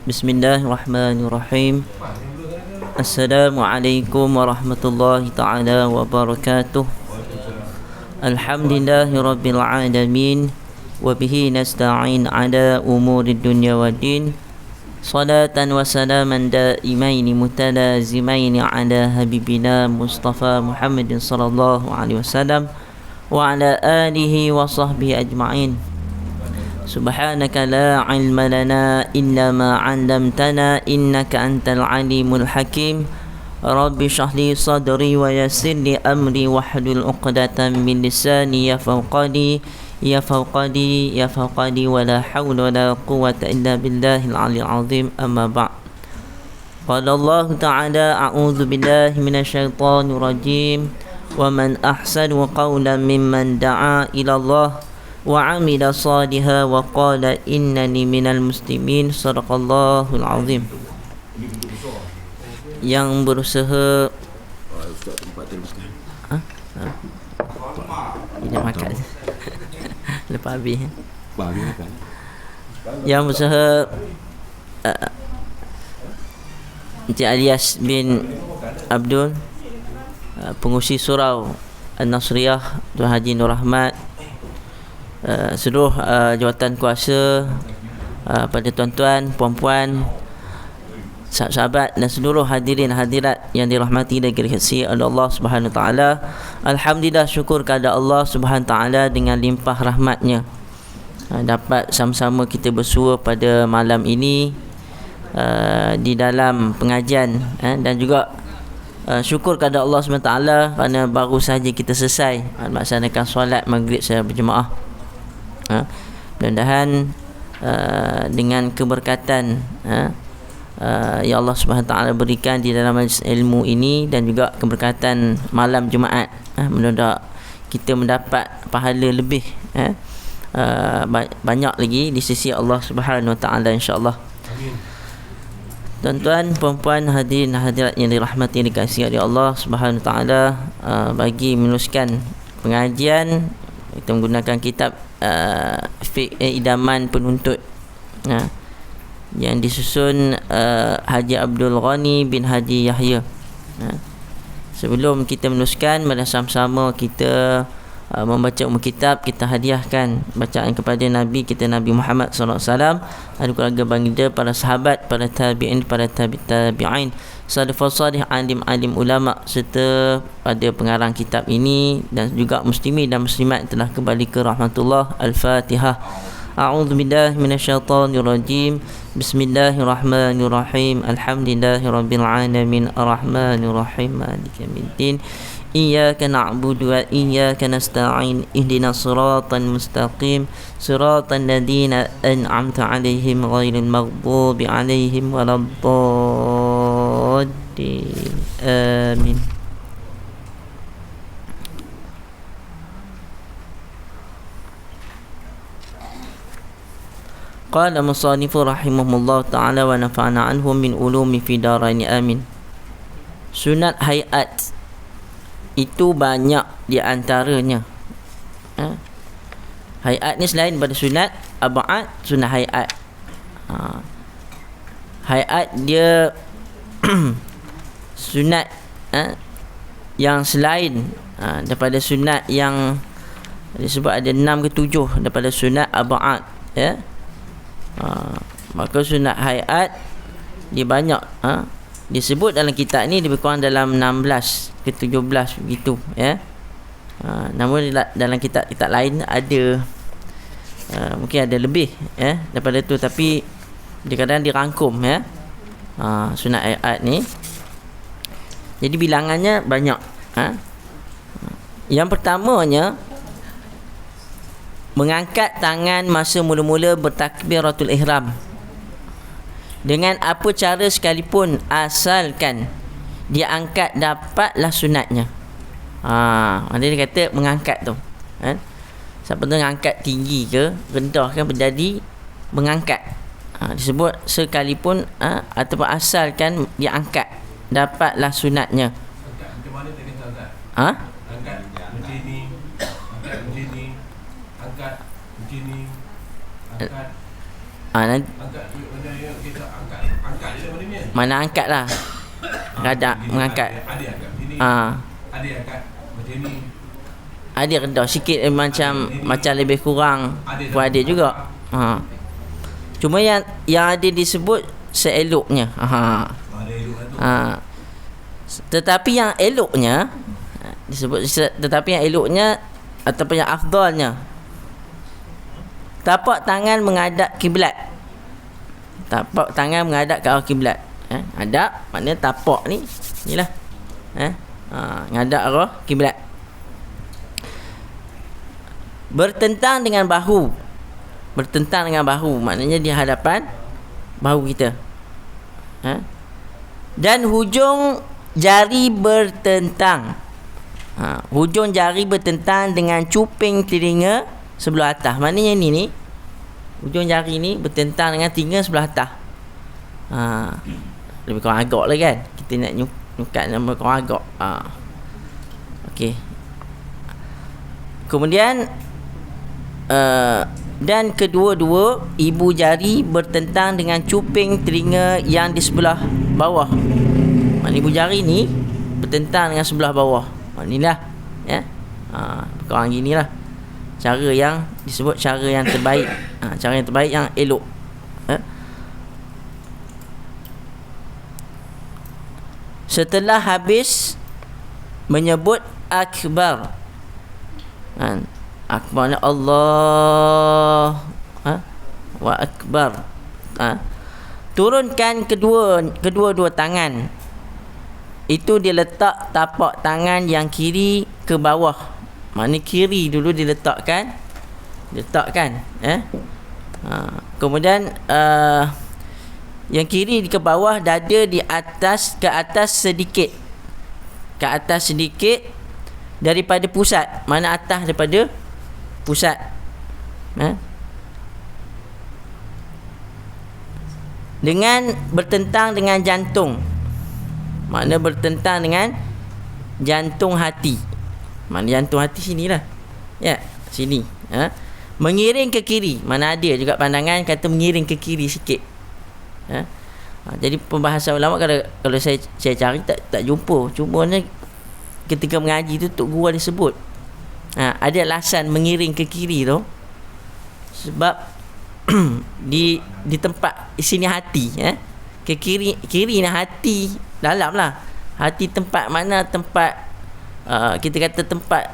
Bismillahirrahmanirrahim. Assalamualaikum warahmatullahi ta'ala wabarakatuh. Alhamdulillahirabbil alamin wa bihi nasta'in ala umurid dunya waddin. Salatan wa salaman daimaini mutalazimaini ala habibina Mustafa Muhammadin sallallahu alaihi wasallam wa ala alihi wa sahbihi ajma'in. Subhanaka la ilma lana illa ma 'allamtana innaka antal alimul hakim. Rabbi shrah li sadri wa yassir li amri wahlul 'uqdatam min lisani yafqadi wa la hawla wa la quwwata illa billahil 'aliyyil 'azim. Amma ba'd. Qala Allah ta'ala a'udzu billahi minasyaitonir rajim. Wa man ahsanu qawlan mimman da'a ila Allah wa amila salihan wa qala innani minal muslimin. Sadaqallahul azim. Yang berusaha tidak makan lepas habis yang berusaha Encik Alias bin Abdul, pengurusi surau An-Nasriyah Tuan Haji Nur Rahmat, seluruh jawatan kuasa, pada tuan-tuan, puan-puan, sahabat-sahabat dan seluruh hadirin hadirat yang dirahmati dan dikasihi oleh Allah Subhanahu Wa Taala. Alhamdulillah, syukur kepada Allah Subhanahu Wa Taala dengan limpah rahmatnya dapat sama-sama kita bersua pada malam ini di dalam pengajian, dan juga syukur kepada Allah Subhanahu Wa Taala kerana baru sahaja kita selesai melaksanakan solat maghrib secara berjemaah. Mudah-mudahan dengan keberkatan ya Allah Subhanahu Taala berikan di dalam majlis ilmu ini dan juga keberkatan malam Jumaat, mudah-mudahan kita mendapat pahala lebih banyak lagi di sisi Allah Subhanahu Taala, insya-Allah. Tuan-tuan, puan-puan, hadirin hadirat yang dirahmati dan dikasihi oleh Allah Subhanahu Taala, bagi meneruskan pengajian kita menggunakan kitab Idaman Penuntut yang disusun Haji Abdul Ghani bin Haji Yahya. Sebelum kita meneruskan, mari sama-sama kita membaca kitab, kita hadiahkan bacaan kepada Nabi kita, Nabi Muhammad SAW, ahli keluarga baginda, para sahabat, para tabi'in, para tabi'in, salafus salih, alim-alim ulama, serta pada pengarang kitab ini dan juga muslimin dan muslimat telah kembali ke rahmatullah. Al-Fatihah. A'udzu billahi minasyaitonir rajim. Bismillahirrahmanirrahim. Alhamdulillahirabbil alamin. Arrahmanir rahim. Maliki yaumiddin. Iyyaka na'budu wa iyyaka nasta'in. Ihdinas siratal mustaqim. Siratal ladzina an'amta 'alaihim ghairil maghdubi 'alaihim waladdallin. Amin. Qala musannifu rahimahullah ta'ala wa nafa'ana anhum min ulumi fi daraini, amin. Sunat hayat itu banyak di antaranya. Hayat ni selain pada sunat ab'ad, sunat hayat. Hayat dia sunat yang selain daripada sunat yang disebut ada 6 ke 7 daripada sunat ab'ad, ya. Maka sunat hayat dia banyak, disebut dalam kitab ni lebih kurang dalam 16 ke 17 begitu, ya. Namun dalam kitab lain ada mungkin ada lebih, ya, daripada tu, tapi kadang-kadang dirangkum, ya, sunat hayat ni. Jadi bilangannya banyak. Yang pertamanya, mengangkat tangan masa mula-mula bertakbiratul ihram dengan apa cara sekalipun, asalkan dia angkat, dapatlah sunatnya. Dia kata mengangkat tu, siapa tu mengangkat tinggi ke rendah kan menjadi mengangkat, disebut sekalipun ataupun asalkan dia angkat, dapatlah sunatnya. Angkat macam mana tak kata Ustaz? Angkat macam ni, angkat macam ni, angkat macam ni, angkat Nanti angkat tunjuk badan maknanya kita angkat je maknanya. Mana angkat lah. Radak mengangkat. Ada angkat sini. Ah. Ada angkat macam ni. Ada rendah sikit macam lebih kurang pun ada juga. Ha. Cuma yang ada disebut seeloknya. Ha. Ada elok tu. Ha. Tetapi yang eloknya tetapi yang eloknya ataupun yang afdalnya, tapak tangan menghadap kiblat. Tapak tangan menghadap ke arah kiblat. Hadap maknanya tapak ni inilah. Menghadap arah kiblat. Bertentang dengan bahu. Bertentang dengan bahu maknanya di hadapan bahu kita. Dan hujung jari bertentang. Hujung jari bertentang dengan cuping telinga sebelah atas. Maknanya ni hujung jari ni bertentang dengan telinga sebelah atas. Lebih kurang agak lah kan. Kita nak nyukat nama kurang agak. Okey. Kemudian dan kedua-dua ibu jari bertentang dengan cuping telinga yang di sebelah bawah. Maknanya ibu jari ni bertentang dengan sebelah bawah. Inilah ya. Kurang ginilah cara yang disebut cara yang terbaik. Cara yang terbaik yang elok. Setelah habis menyebut akbar. Akbarnya Allah wa akbar. Turunkan kedua-dua tangan. Itu diletak tapak tangan yang kiri ke bawah. Maknanya kiri dulu diletakkan. Kemudian yang kiri ke bawah, dada di atas ke atas sedikit. Ke atas sedikit daripada pusat. Mana atas daripada pusat. Dengan bertentang dengan jantung. Makna bertentang dengan jantung hati. Makna jantung hati sinilah. Ya, sini. Mengiring ke kiri. Mana ada juga pandangan kata mengiring ke kiri sikit. Jadi pembahasan ulama kalau saya cari tak jumpa. Cuma ni ketika mengaji tu Tok Guru ada sebut. Ada alasan mengiring ke kiri tu sebab di tempat sini hati ke kiri ni hati dalam lah. Hati tempat mana tempat kita kata tempat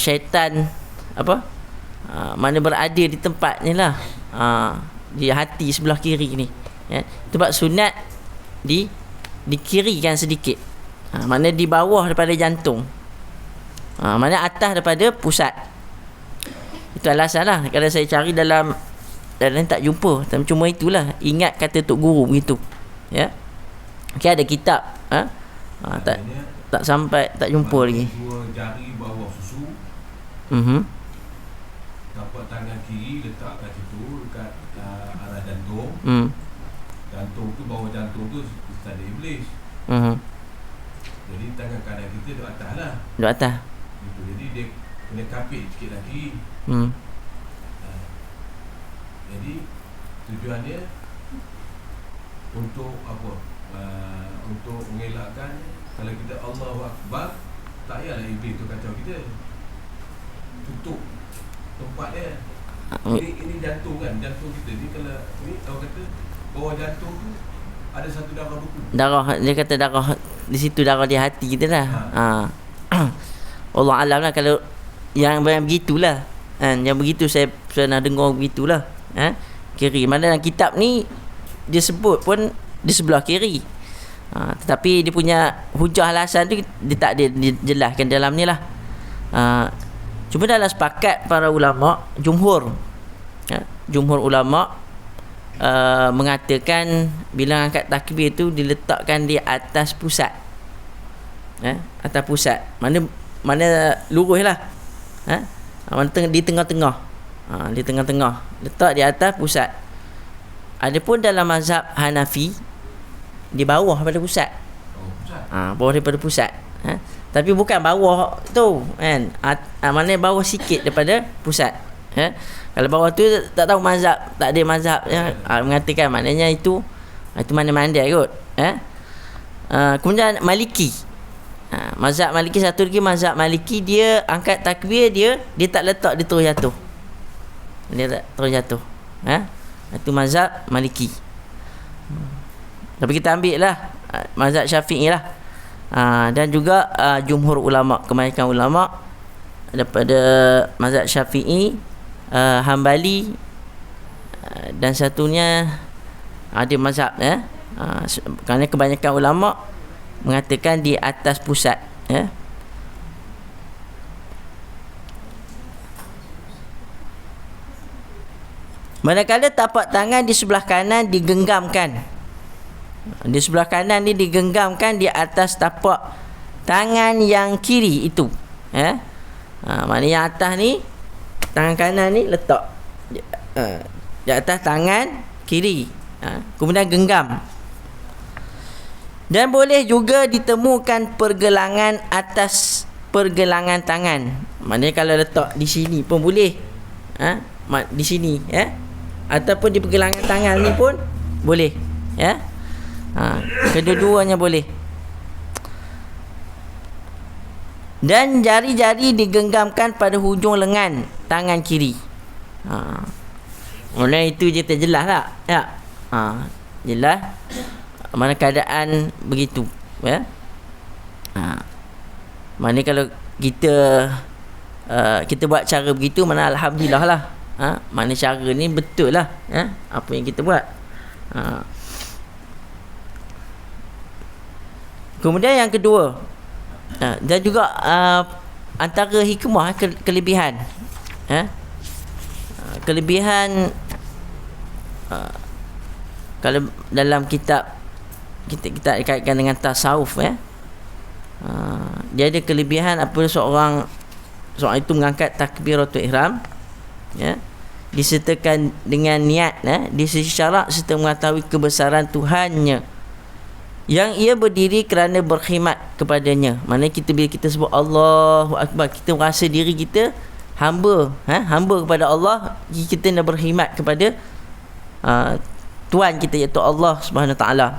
syaitan mana berada di tempat ni lah. Di hati sebelah kiri ni sebab sunat dikirikan sedikit. Mana di bawah daripada jantung. Mana atas daripada pusat. Itu alasan lah. Kalau saya cari dalam tak jumpa. Cuma itulah. Ingat kata Tok Guru begitu. Ya. Okay, ada kitab. Tak sampai, tak jumpa lagi. Dua jari bawah susu. Tapak tangan kiri letak kat situ, dekat arah jantung. Jantung tu, bawah jantung tu tanda iblis. Jadi tangan kanan kita duduk atas lah. Duduk atas. Gitu. Jadi dia kena kapit sikit lagi. Jadi tujuannya untuk apa? Untuk mengelakkan kalau kita Allahu Akbar, tak payahlah iblis tu kacau kita. Tutup tempat dia. Ini jantung kan, jantung kita ni kalau ni orang kata bawah jantung tu ada satu darah beku. Darah, dia kata darah di situ, darah di hati kita lah. Allah alam lah kalau yang begitulah. Yang begitu saya pernah dengar begitulah. Kiri. Mana dalam kitab ni dia sebut pun di sebelah kiri. Tetapi dia punya hujah alasan tu dia tak dijelaskan dalam ni lah. Cuma dalam sepakat para ulama, jumhur ulama mengatakan bila angkat takbir tu diletakkan di atas pusat. Atas pusat. Mana lurus lah. Di tengah-tengah. Di tengah-tengah. Letak di atas pusat. Adapun dalam mazhab Hanafi di bawah daripada pusat. Bawah daripada pusat. Tapi bukan bawah tu kan. Mana bawah sikit daripada pusat. Kalau bawah tu tak tahu mazhab, tak ada mazhab mengatakan maknanya itu mana-mana kot. Kemudian Maliki. Mazhab Maliki, satu lagi mazhab Maliki, dia angkat takbir, dia tak letak, dia terus jatuh. Dia tak terus jatuh. Itu mazhab Maliki. Tapi kita ambil lah mazhab Syafi'i lah. Dan juga jumhur ulama, kebanyakan ulama daripada mazhab Syafi'i, Hambali, dan satunya ada mazhab kerana kebanyakan ulama mengatakan di atas pusat. Manakala tapak tangan di sebelah kanan digenggamkan, di sebelah kanan ni digenggamkan di atas tapak tangan yang kiri itu. Maknanya yang atas ni, tangan kanan ni letak di atas tangan kiri, kemudian genggam. Dan boleh juga ditemukan pergelangan atas pergelangan tangan. Maknanya kalau letak di sini pun boleh, di sini, ataupun di pergelangan tangan ni pun boleh, kedua-duanya boleh. Dan jari-jari digenggamkan pada hujung lengan tangan kiri. Oleh itu je terjelas tak? Jelas mana keadaan begitu, mana kalau kita buat cara begitu, mana alhamdulillah lah. Mana cara ni betul lah, apa yang kita buat. Kemudian yang kedua, dan juga antara hikmah, kelebihan, kelebihan kalau dalam kitab kita kaitkan dengan tasawuf, dia ada kelebihan apabila seorang itu mengangkat takbiratul ihram, disertakan dengan niat, di sisi syarak, serta mengetahui kebesaran Tuhannya yang ia berdiri kerana berkhidmat kepadanya. Maknanya bila kita sebut Allahu Akbar, kita merasa diri kita hamba, hamba kepada Allah, kita nak berkhidmat kepada Tuhan kita, iaitu Allah Subhanahu Wa Taala.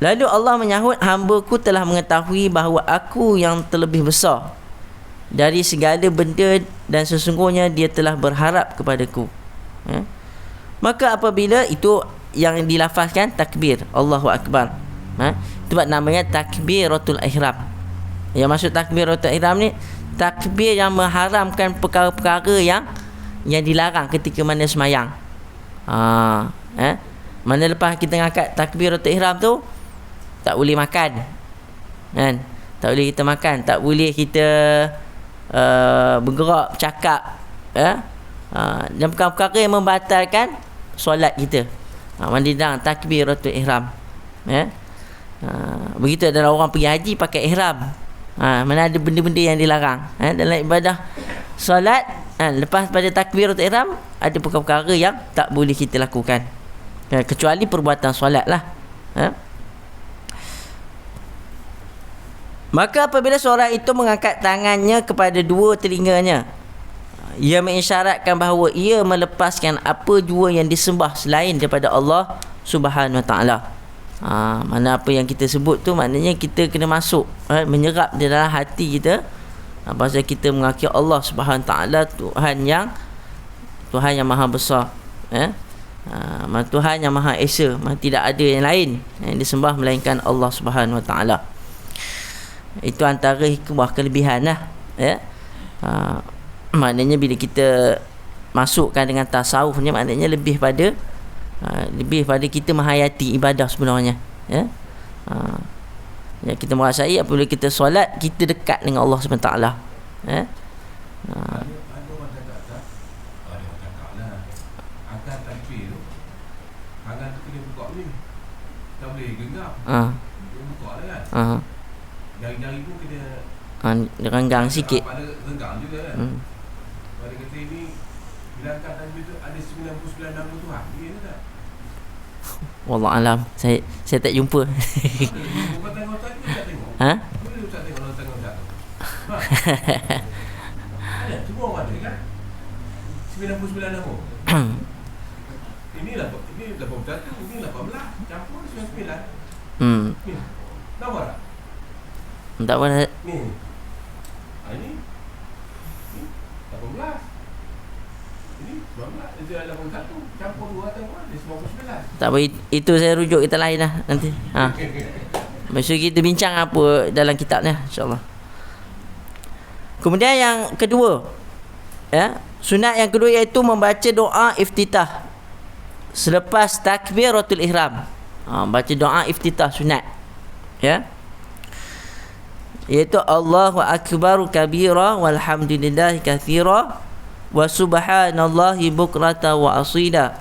Lalu Allah menyahut, hamba-Ku telah mengetahui bahawa Aku yang terlebih besar dari segala benda, dan sesungguhnya Dia telah berharap kepadaku. Maka apabila itu yang dilafazkan takbir Allahu Akbar, itu namanya takbiratul ihram. Yang maksud takbiratul ihram ni takbir yang mengharamkan perkara-perkara yang dilarang ketika mana semayang. Mana lepas kita ngangkat takbiratul ihram tu, tak boleh makan, kan? Tak boleh kita makan, tak boleh kita bergerak, bercakap, dan perkara-perkara yang membatalkan solat kita. Mandang takbiratul ihram, begitu adalah orang pergi haji pakai ihram. Mana ada benda-benda yang dilarang, dalam ibadah solat, lepas pada takbiratul ihram ada perkara-perkara yang tak boleh kita lakukan, kecuali perbuatan solat lah. Maka apabila seorang itu mengangkat tangannya kepada dua telinganya, ia mengisyaratkan bahawa ia melepaskan apa jua yang disembah selain daripada Allah Subhanahu Wa Taala. Mana apa yang kita sebut tu, maknanya kita kena masuk, menyerap di dalam hati kita, pasal kita mengakui Allah Subhanahu Wa Taala Tuhan yang maha besar, Tuhan yang maha esa, tidak ada yang lain yang disembah melainkan Allah Subhanahu Wa Taala. Itu antara hikmah, kelebihan lah, maknanya bila kita masukkan dengan tasawufnya, maknanya lebih pada kita menghayati ibadah sebenarnya, kita merasai apabila kita solat, kita dekat dengan Allah SWT. Jari-jari pun kena renggang sikit. Pada renggang juga kan. Pada kata ini, bila angkat takbir tu ada 99 nama Tuhan. Ya ke tak? Wallahualam. Saya tak jumpa. Bukan tengok-tengok tu tak tengok. Boleh tak tengok tengok tak. Ada semua semua ada kan? 99 nama. Ini 81, ini 18, campur 99. Ni. Tahu tak? Tak apa. Ni. Ini 18. Ini 12. Itu 81. Campur 2 atau 2 dia 99. Tak apa, itu saya rujuk kita lain lah nanti. Maksud kita bincang apa dalam kitab ni, insya-Allah. Kemudian yang kedua, ya, sunat yang kedua iaitu membaca doa iftitah selepas takbiratul ihram. Baca doa iftitah sunat, ya, iaitu Allahu akbar kabira walhamdulillahi katsira wa subhanallahi bukrata wa asila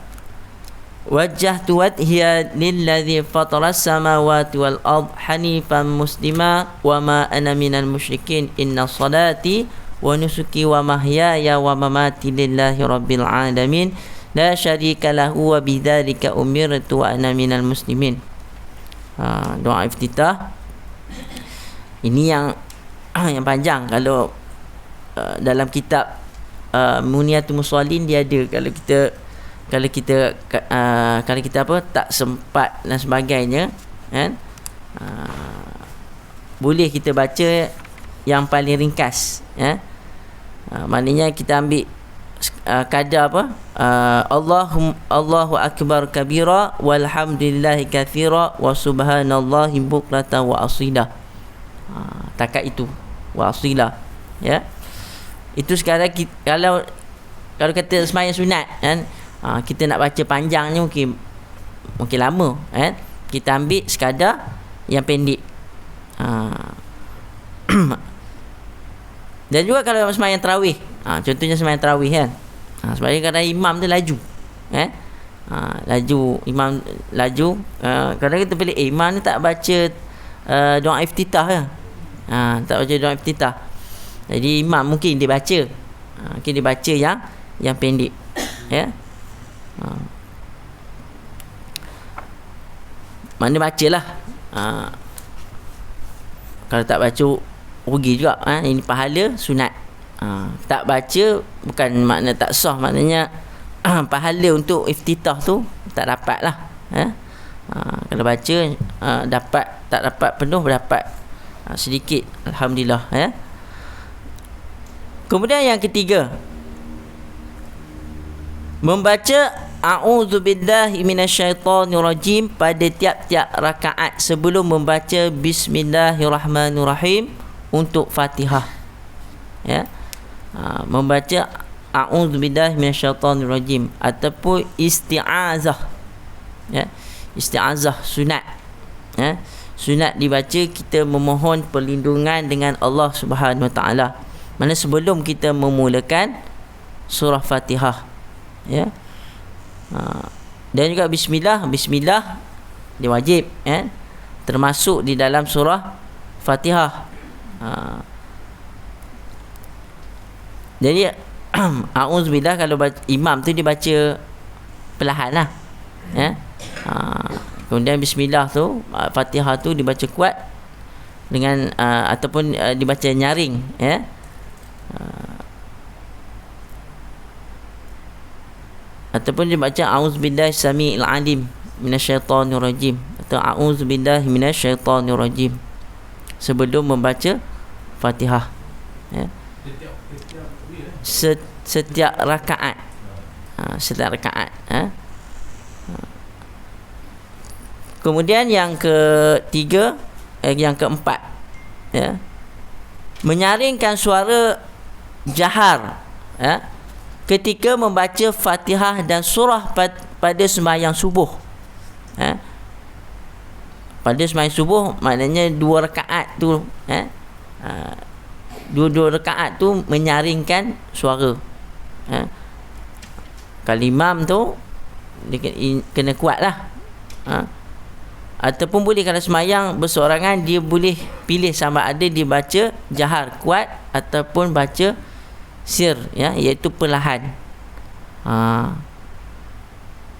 wajjahtu wajhiya lilladzi fataras samawati wal ard hanifan muslima wa ma ana minal musyrikin inna salati wa nusuki wa mahyaya wa mamati lillahi rabbil alamin la syarika lahu wa bidzalika umirtu wa ana minal muslimin. Doa iftitah ini yang panjang. Kalau dalam kitab Muniatul Musallin dia ada. Kalau kita apa tak sempat dan sebagainya, kan, boleh kita baca yang paling ringkas, ya. Maknanya kita ambil kadar apa, Allahu akbar kabira walhamdulillahi katsira wa subhanallahi bukratan wa asila. Takat itu wa asila, ya. Itu sekarang kita, kalau kata sembahyang sunat, kan, kita nak baca panjangnya mungkin lama, kan. Kita ambil sekadar yang pendek. Dan juga kalau sembahyang tarawih, contohnya sembahyang tarawih, kan, sembahyang kadang imam tu laju, kan, imam laju, kadang kita pilih imam ni tak baca doa iftitah, kan, tak baca doa iftitah. Jadi imam mungkin dia baca, mungkin dia baca yang pendek, ya. Mana bacalah. Kalau tak baca rugi juga, ini pahala sunat. Tak baca bukan makna tak sah, maknanya pahala untuk iftitah tu tak dapat lah, kalau baca dapat, tak dapat penuh, dapat sedikit, alhamdulillah, ya. Kemudian yang ketiga, membaca a'udzubillahi minasyaitonirrajim pada tiap-tiap rakaat sebelum membaca bismillahirrahmanirrahim untuk Fatihah, ya. Membaca a'udzubillahi minasyaitonirrajim ataupun isti'azah, ya. Isti'azah sunat, ya. Sunat dibaca kita memohon perlindungan dengan Allah Subhanahu Wa Taala. Mana sebelum kita memulakan surah Fatihah, ya. Dan juga bismillah dia wajib, ya, termasuk di dalam surah Fatihah. Jadi a'udzubillah kalau imam tu dia baca perlahan lah, ya. Kemudian bismillah tu, Fatihah tu dibaca kuat dengan ataupun dibaca nyaring, ya. Ataupun dia baca a'udzubillahi samiil alim minasyaitonirrajim atau a'udzubillahi minasyaitonirrajim sebelum membaca Fatihah, ya. Setiap rakaat, setiap rakaat, ya. Kemudian yang ketiga, yang keempat, ya, menyaringkan suara jahar, ya, ketika membaca Fatihah dan surah pada sembahyang subuh, ya. Pada sembahyang subuh maknanya 2 rakaat tu, ya, dua rakaat tu menyaringkan suara, ya. Kalau imam tu dia kena kuat lah, ataupun boleh kalau sembahyang bersorangan dia boleh pilih sama ada dia baca jahar kuat ataupun baca sir, ya, iaitu perlahan.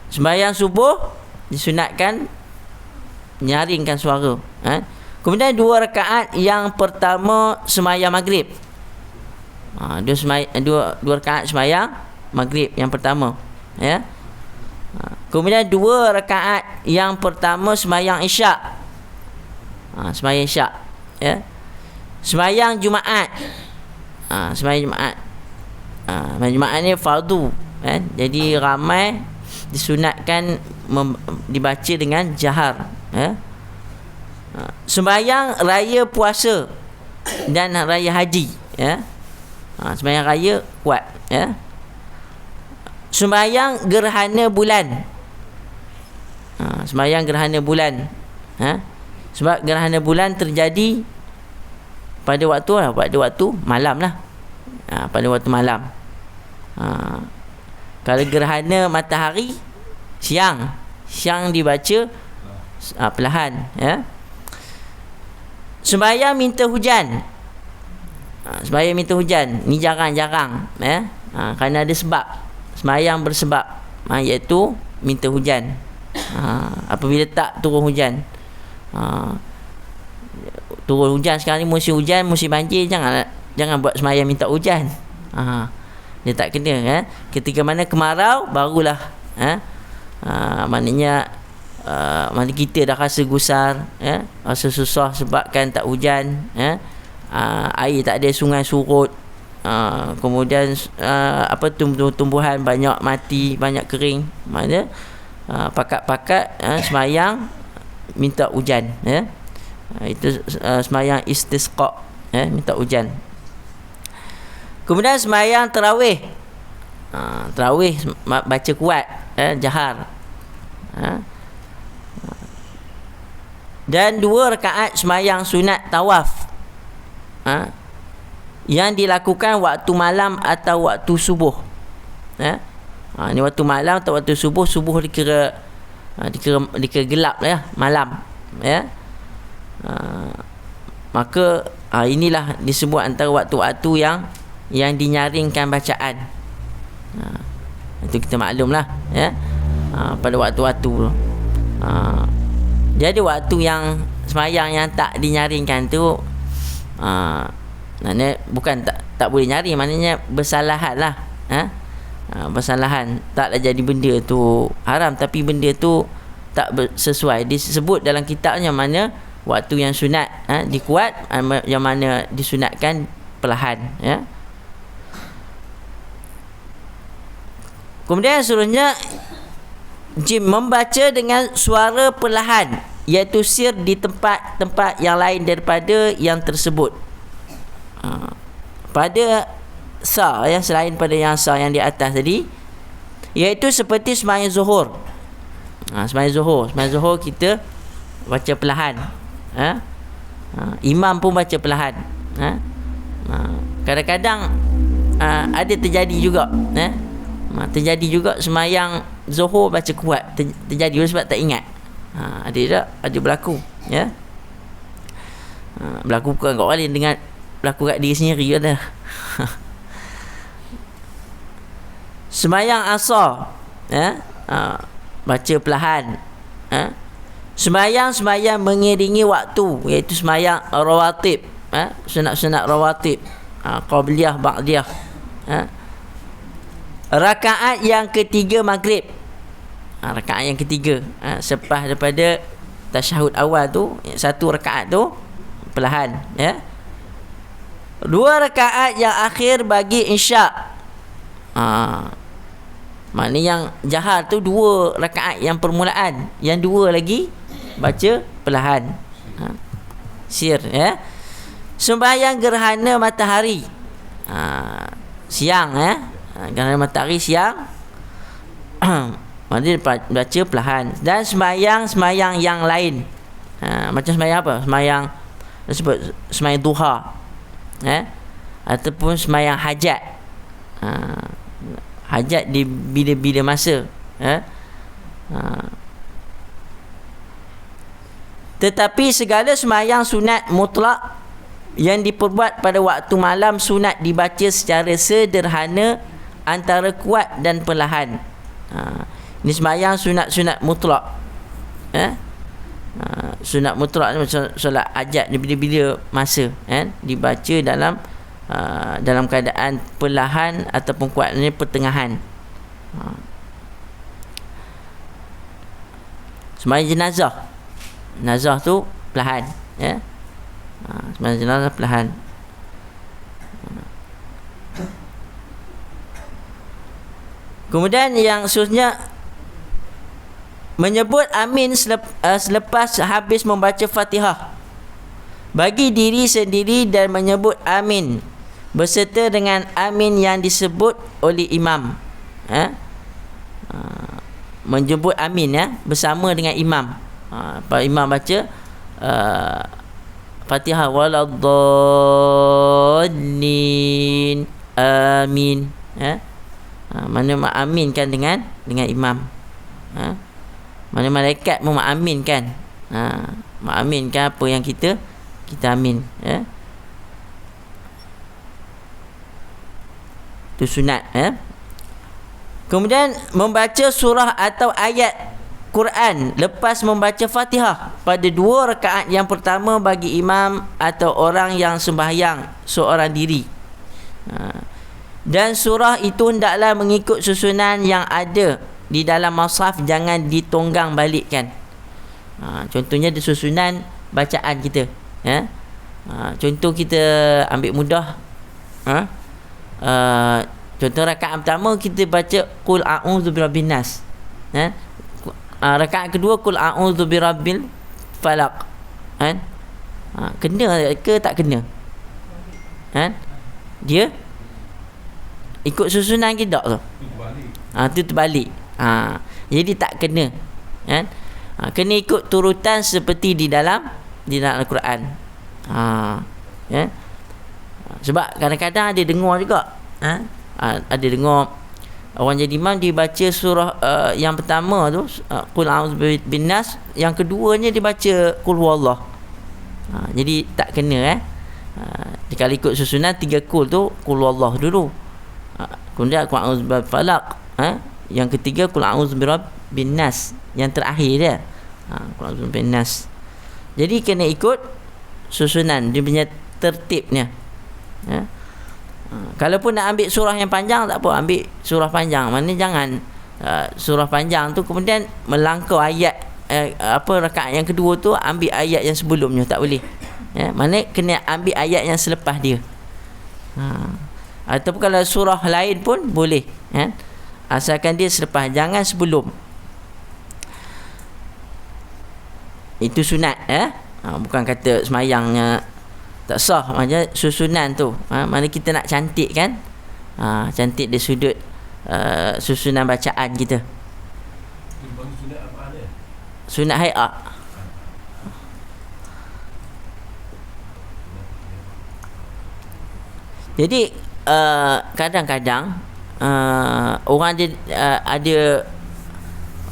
Sembahyang subuh disunatkan nyaringkan suara, ya. Kemudian 2 rakaat yang pertama sembahyang maghrib, Dua rakaat sembahyang maghrib yang pertama, ya. Kemudian 2 rakaat yang pertama sembahyang isyak. Sembahyang isyak, ya. Sembahyang Jumaat. Sembahyang Jumaat. Sembahyang Jumaat ni fardu, kan? Jadi ramai disunatkan dibaca dengan jahar, ya. Sembahyang raya puasa dan raya haji, ya. Sembahyang raya kuat, ya. Sembahyang gerhana bulan. Sembahyang gerhana bulan, sebab gerhana bulan terjadi pada waktu malam lah. Pada waktu malam. Kalau gerhana matahari siang dibaca perlahan, ya. Sembahyang minta hujan. Sembahyang minta hujan ni jarang-jarang, ya. Kerana ada sebab. Sembahyang bersebab, iaitu minta hujan. Apabila tak turun hujan, turun hujan sekarang ni musim hujan, musim banjir, jangan buat sembahyang minta hujan. Dia tak kena, ya. Ketika mana kemarau barulah, maknanya mana kita dah rasa gusar, ya, rasa susah sebabkan tak hujan, ya. Air tak ada, sungai surut, kemudian tumbuhan banyak mati, banyak kering, maknanya pakat-pakat sembahyang minta hujan, ya. Itu sembahyang istisqa, ya, minta hujan. Kemudian sembahyang tarawih. Tarawih baca kuat, jahar. Dan 2 rakaat sembahyang sunat tawaf, yang dilakukan waktu malam atau waktu subuh, ni waktu malam atau waktu subuh. Subuh dikira gelap lah, ya, malam, ya. Maka inilah disebut antara waktu-waktu yang dinyaringkan bacaan. Itu kita maklumlah, ya. Pada waktu-waktu tu, jadi waktu yang sembahyang yang tak dinyaringkan tu, maknanya bukan tak boleh nyari, maknanya bersalahan lah, bersalahan. Taklah jadi benda tu haram, tapi benda tu tak sesuai. Disebut dalam kitabnya mana waktu yang sunat dikuat, yang mana disunatkan perlahan, ya. Kemudian seterusnya membaca dengan suara perlahan, iaitu sir di tempat-tempat yang lain daripada yang tersebut. Pada sa, ya, selain pada yang sa yang di atas tadi, iaitu seperti sembahyang zuhur. Sembahyang zuhur kita baca perlahan, imam pun baca perlahan. Kadang-kadang ada terjadi juga, terjadi juga sembahyang zuhur baca kuat, terjadi sebab tak ingat. Ada tak? Ada berlaku, ya. Berlaku bukan kat orang lain, dengan berlaku kat diri sendiri ada. Sembahyang asar, ya, baca perlahan, sembahyang mengiringi waktu, iaitu sembahyang rawatib, sunat-sunat rawatib, qabliyah, ba'diyah, rakaat yang ketiga maghrib. Rakaat yang ketiga, selepas daripada tasyahud awal tu, 1 rakaat tu perlahan, ya. 2 rakaat yang akhir bagi isyak. Maknanya yang jahar tu 2 rakaat yang permulaan, yang 2 lagi baca perlahan, sir, ya. Sembahyang gerhana matahari, siang, ya. Gerhana matahari siang, maknanya baca perlahan. Dan sembahyang yang lain, macam sembahyang apa? Sembahyang disebut sembahyang duha, ataupun sembahyang hajat. Hajat di bila-bila masa, tetapi segala sembahyang sunat mutlak yang diperbuat pada waktu malam sunat dibaca secara sederhana antara kuat dan perlahan. Ini sembahyang sunat mutlak, sunat mutlak ni macam solat hajat, bila-bila masa, dibaca dalam dalam keadaan perlahan ataupun kuatnya pertengahan. Sembahyang jenazah, jenazah tu perlahan, ya. Sembahyang jenazah perlahan. Kemudian yang seterusnya, menyebut amin selepas habis membaca Fatihah bagi diri sendiri dan menyebut amin berserta dengan amin yang disebut oleh imam. Menyebut amin, ya, bersama dengan imam. Pak imam baca Fatihah, waladdallin, amin, ya. Mana mengaminkan dengan imam. Mana malaikat mengaminkan, mengaminkan apa yang kita amin, ya. Itu sunat, ya. Kemudian membaca surah atau ayat Quran lepas membaca Fatihah pada 2 rakaat yang pertama bagi imam atau orang yang sembahyang seorang diri. Dan surah itu hendaklah mengikut susunan yang ada di dalam mushaf, jangan ditonggang balikkan. Contohnya di susunan bacaan kita, ya. Contoh kita ambil mudah, contoh rakaat pertama kita baca qul a'udzu birabbin nas, ya. Rakaat kedua qul a'udzu birabbil falaq, kan. Kena ke tak kena, kan? Dia ikut susunan kita tu, tu terbalik. Jadi tak kena, kan. Kena ikut turutan seperti di dalam Al-Quran. Ya. Sebab kadang-kadang ada dengar juga, ada dengar orang jadi imam dia baca surah yang pertama tu qul a'udzu birabbin nas, yang keduanya dia baca qul huwallah. Jadi tak kena, kalau ikut susunan 3 qul tu qul huwallah dulu, kemudian qul a'udzu birabbil falaq, yang ketiga qul a'udzu birabbin nas, yang terakhir dia qul a'udzu birabbin nas. Jadi kena ikut susunan dia punya tertibnya, ya. Kalaupun nak ambil surah yang panjang tak apa, ambil surah panjang. Mana jangan surah panjang tu kemudian melangkau ayat rakaat yang kedua tu ambil ayat yang sebelumnya, tak boleh, ya. Mana kena ambil ayat yang selepas dia. Ataupun kalau surah lain pun boleh, ya, asalkan dia selepas, jangan sebelum. Itu sunat, ya. Bukan kata semayangnya tak sah, macam susunan tu. Mana kita nak cantik, kan, cantik dari sudut susunan bacaan kita. Sunat hayat. Jadi kadang-kadang orang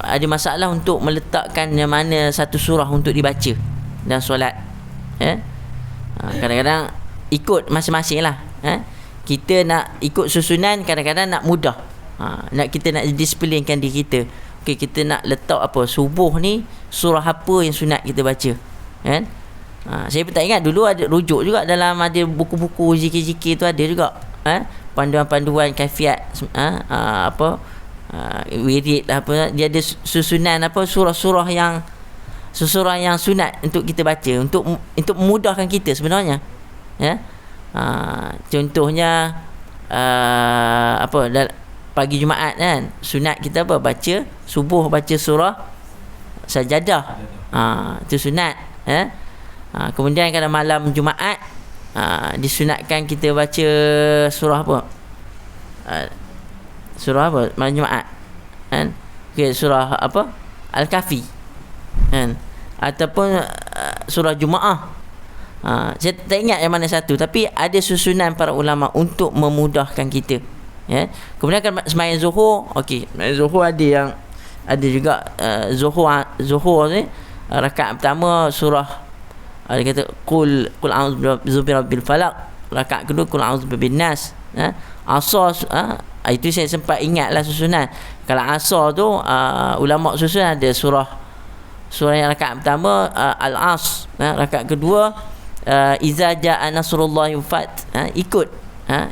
ada masalah untuk meletakkan yang mana satu surah untuk dibaca dalam solat, ya. Kadang-kadang ikut masing-masing lah, kita nak ikut susunan, kadang-kadang nak mudah, kita nak disiplinkan diri kita. Okey, kita nak letak apa, subuh ni surah apa yang sunat kita baca, kan. Saya pun tak ingat, dulu ada rujuk juga dalam ada buku-buku zikir-zikir tu, ada juga, panduan-panduan kaifiat wirid lah, apa, dia ada susunan apa surah-surah yang sunat untuk kita baca, untuk memudahkan kita sebenarnya, ya. Contohnya pagi Jumaat, kan, sunat kita apa, baca subuh, baca surah Sajadah, itu sunat, ya. Kemudian kalau malam Jumaat disunatkan kita baca surah apa, malam Jumaat, kan. Okay, surah apa, Al-Kahfi, kan, ataupun surah Jumaah. Saya tak ingat yang mana satu, tapi ada susunan para ulama untuk memudahkan kita, ya. Kemudian kan sembahyang Zuhur, okey, sembahyang Zuhur ada juga Zuhur ni rakaat pertama surah dia kata qul a'udzu birabbil falaq, rakaat kedua qul a'udzu birabbin nas, Asar, itu saya sempat ingatlah susunan. Kalau Asar tu ulama susunan ada surah yang rakaat pertama Al-As, rakaat kedua Iza ja'a nasrullahi wal fath, ikut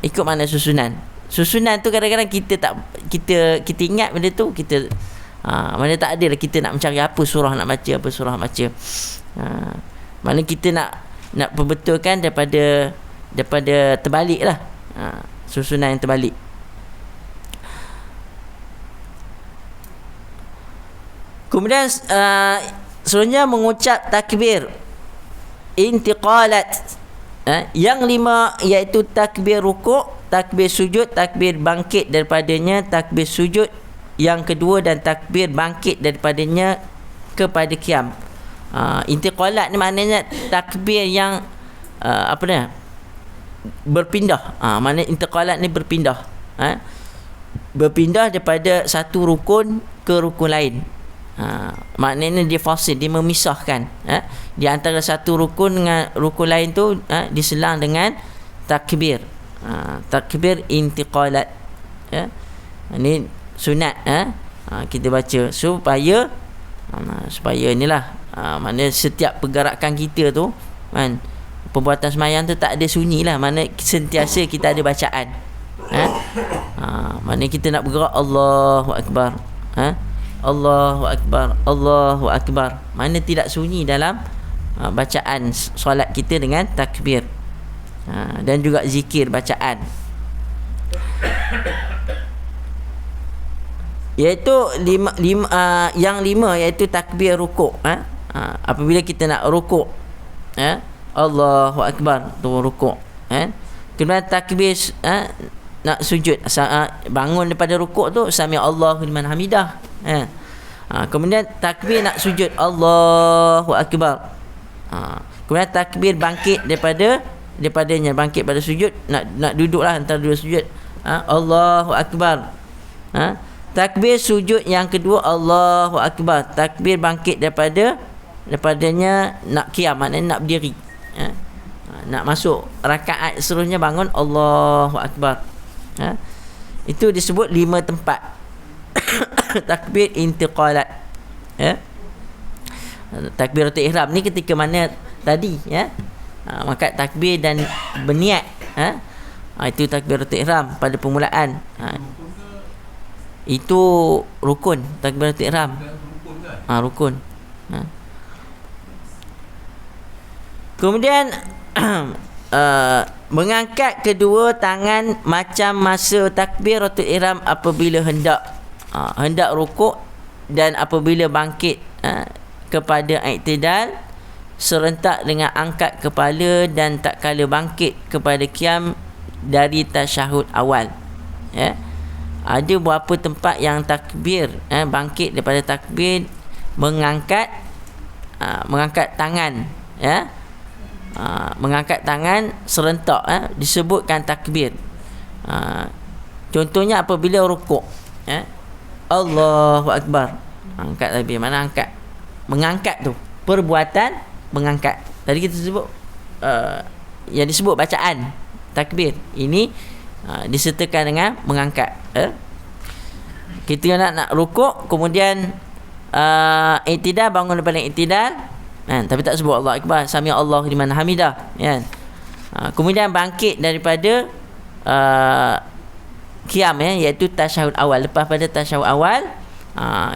Ikut makna susunan. Susunan tu kadang-kadang kita ingat benda tu, kita mana tak ada lah kita nak mencari apa surah nak baca, apa surah nak baca. Mana kita nak perbetulkan daripada terbalik lah, susunan yang terbalik. Kemudian selanjutnya mengucap takbir intiqalat. Yang 5 iaitu takbir rukuk, takbir sujud, takbir bangkit daripadanya, takbir sujud yang kedua, dan takbir bangkit daripadanya kepada qiyam. Intiqalat ni maknanya takbir yang berpindah. Maknanya intiqalat ni berpindah. Berpindah daripada satu rukun ke rukun lain. Maknanya dia fasil, dia memisahkan di antara satu rukun dengan rukun lain tu, diselang dengan takbir. Takbir intiqalat. Ini sunat kita baca supaya inilah, maknanya setiap pergerakan kita tu kan, perbuatan semayang tu tak ada sunyi lah, maknanya sentiasa kita ada bacaan. Maknanya kita nak bergerak Allahu Akbar, Allahu Akbar, Allahu Akbar, mana tidak sunyi dalam bacaan solat kita dengan takbir, dan juga zikir bacaan, iaitu yang 5 iaitu takbir rukuk. Apabila kita nak rukuk, Allahu Akbar tu rukuk, kemudian takbir nak sujud, bangun daripada rukuk tu sami Allahu liman hamidah. Kemudian takbir nak sujud, Allahu Akbar. Kemudian takbir bangkit daripadanya, bangkit pada sujud, nak duduklah antara dua sujud, Allahu Akbar. Takbir sujud yang kedua, Allahu Akbar. Takbir bangkit daripadanya nak qiyam, maknanya nak berdiri, nak masuk rakaat seterusnya, bangun Allahu Akbar. Itu disebut 5 tempat takbir intiqalat. Takbiratul ihram ni ketika mana tadi maka takbir dan berniat, itu takbiratul ihram pada permulaan. Itu rukun takbiratul ihram. Rukun. Kemudian mengangkat kedua tangan macam masa takbiratul ihram apabila hendak rukuk, dan apabila bangkit kepada i'tidal, serentak dengan angkat kepala dan tak kala bangkit kepada qiyam dari tasyahud awal. Ada beberapa tempat yang takbir bangkit daripada takbir, mengangkat tangan, mengangkat tangan serentak, disebutkan takbir. Contohnya apabila rukuk, Allahu Akbar, angkat takbir. Mana angkat? Mengangkat tu, perbuatan mengangkat. Tadi kita sebut yang disebut bacaan takbir ini disertakan dengan mengangkat. Kita nak rukuk, kemudian i'tidal, bangun daripada i'tidal, tapi tak sebut Allah Akbar, sami Allahu liman hamidah, kemudian bangkit daripada qiyam, iaitu tasyahud awal. Lepas pada tasyahud awal,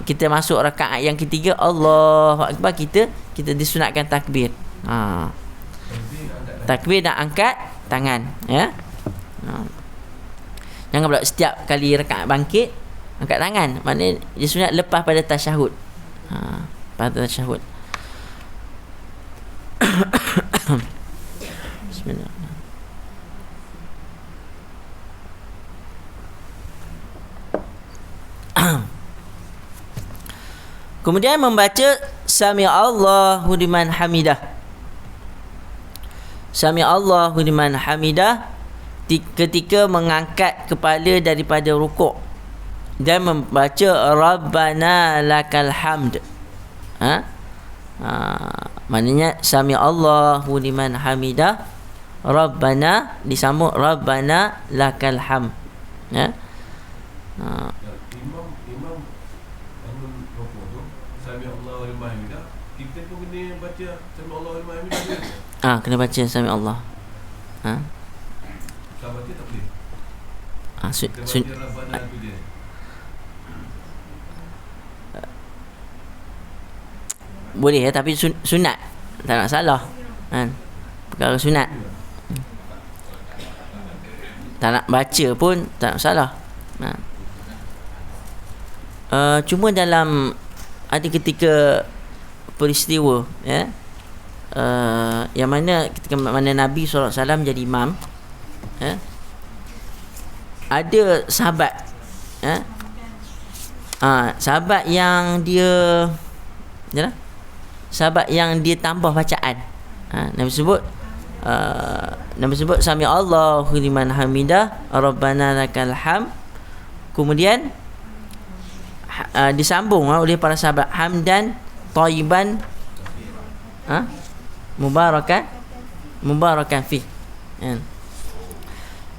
kita masuk rakaat yang ketiga, Allahu Akbar, kita disunatkan takbir. Takbir dan angkat tangan, jangan pula setiap kali rakaat bangkit angkat tangan, maknanya disunat lepas pada tasyahud. Pada tasyahud. Bismillah. Kemudian membaca sami Allahu liman hamidah. Sami Allahu liman hamidah ketika mengangkat kepala daripada rukuk, dan membaca Rabbana lakal hamd. Maknanya sami Allahu liman hamidah, Rabbana disambung Rabbana lakal hamd. Imam bangun rukuk tu sami Allahu liman hamidah, kita pun kena baca sami Allahu liman hamidah. Kena baca sami Allah. Tak baca tak boleh. Kita Sun, baca Rabbana tu dia. boleh tapi sunat. Tak nak salah. Kan? Perkara sunat. Tak nak baca pun tak nak salah. Cuma dalam ada ketika peristiwa yang mana ketika mana Nabi SAW jadi imam, ada sahabat sahabat yang dia sahabat yang dia tambah bacaan. Nabi sebut sami Allahu liman hamidah rabbana lakal hamd. Kemudian disambung oleh para sahabat hamdan thayyiban mubarakan fi.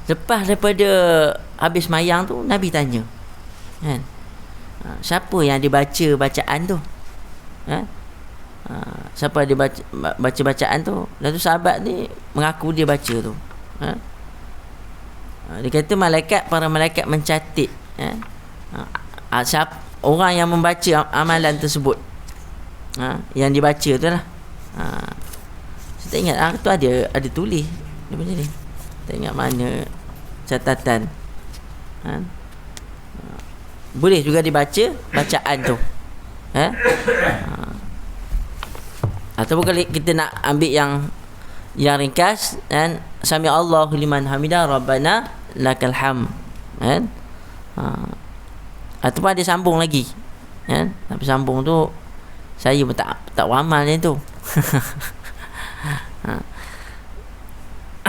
Lepas daripada habis mayang tu, Nabi tanya, siapa yang dibaca bacaan tu? Siapa dia baca bacaan tu? Lalu sahabat ni mengaku dia baca tu. Dia kata para malaikat mencatat siapa orang yang membaca amalan tersebut, yang dibaca tu lah. Saya tak ingat tu ada tulis dia macam ni. Tak ingat mana catatan. Boleh juga dibaca bacaan tu. Ataupun kalau kita nak ambil yang ringkas, sami Allahu liman hamidah rabbana lakal hamd, ataupun ada sambung lagi, tapi sambung tu saya pun tak ramal yang tu.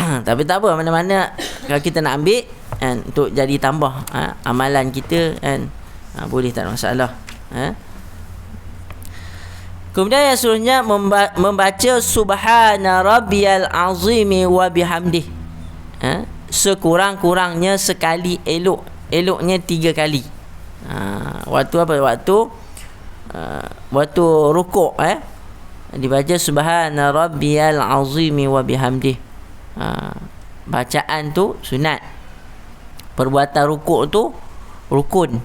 Tapi tak apa, mana-mana kalau kita nak ambil untuk jadi tambah amalan kita boleh, tak ada masalah. Kemudian yang seterusnya membaca subhana rabbiyal azimi wa bihamdih, sekurang-kurangnya sekali, eloknya 3 kali. Waktu apa? Waktu rukuk dibaca subhana rabbiyal azimi wa bihamdih. Bacaan tu sunat, perbuatan rukuk tu rukun.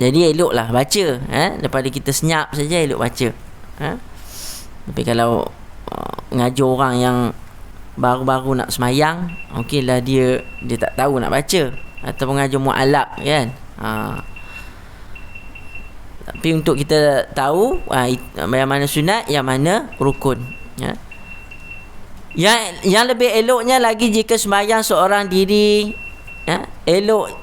Jadi eloklah baca, daripada kita senyap saja elok baca. Tapi kalau ngajar orang yang baru-baru nak semayang, mungkinlah dia tak tahu nak baca, ataupun ngajar mu'alaq kan. Tapi untuk kita tahu yang mana sunat, yang mana rukun. Yang lebih eloknya lagi jika sembahyang seorang diri, elok